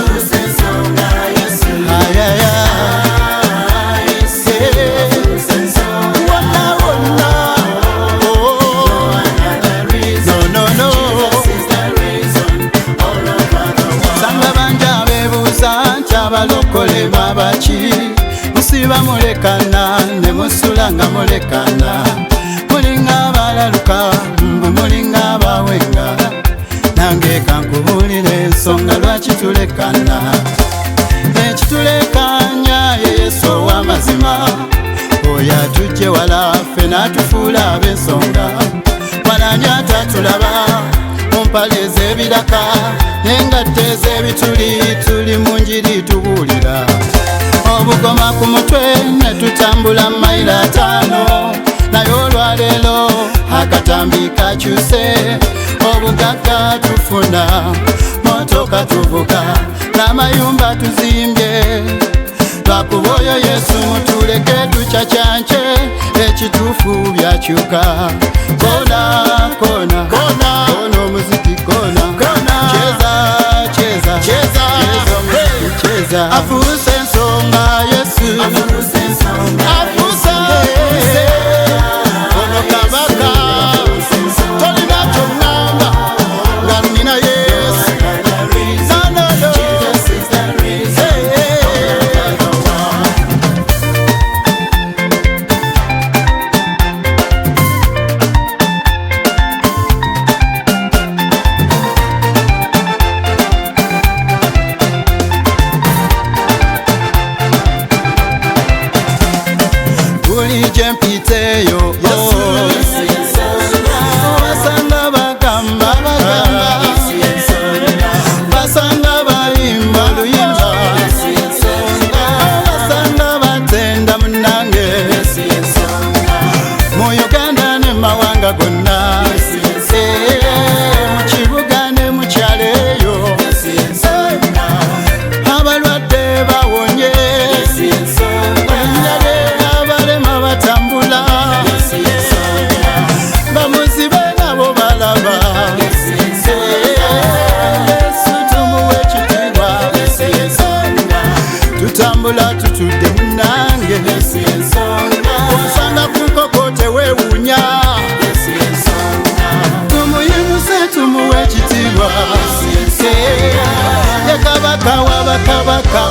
Afuuse ensonga Yesu. Abalokole babaki musiba mulekana ne musulanga mulekana mulinga abalaluka mbu mulinga abawenga nange kankubulira ensonga lwaki tulekana ekitulekanya ye Yesu ow'amazima oyo atujje wala ffe n'atufuula ab'ensonga walanye atatulaba mumpale ez'ebiraka n'engatte ez'ebituli tuli mu njiri tubuulira obugoma ku mutwe ne tutambula mayiro 5 naye olwaleero akatambi kakyuse obugagga tufuna motoka tuvuga n'amayumba tuzimbye twakuba oyo Yesu mutuleke tucacanke ekituufu byakyuka kona kona kona omuziki kona cheza Afuuse ensonga Yesu. Afuuse ono kabaka tolina kyonnamba nga nnina Yesu. No. Jempiteyo basanga bagamba basanga bayimba luyimba basanga batenda munange mu Uganda ne mawanga gonna mu kibuga ne mu kyalo eyo abalwadde bawonye batambula bamuzibe nabo balaba Yesu tumuwe ekitiibwa tutambula tutudde munange osanga ku nkoko teweewuunya tumuyimuse tumuwe ekitiibwa ye kabaka w'abakabaka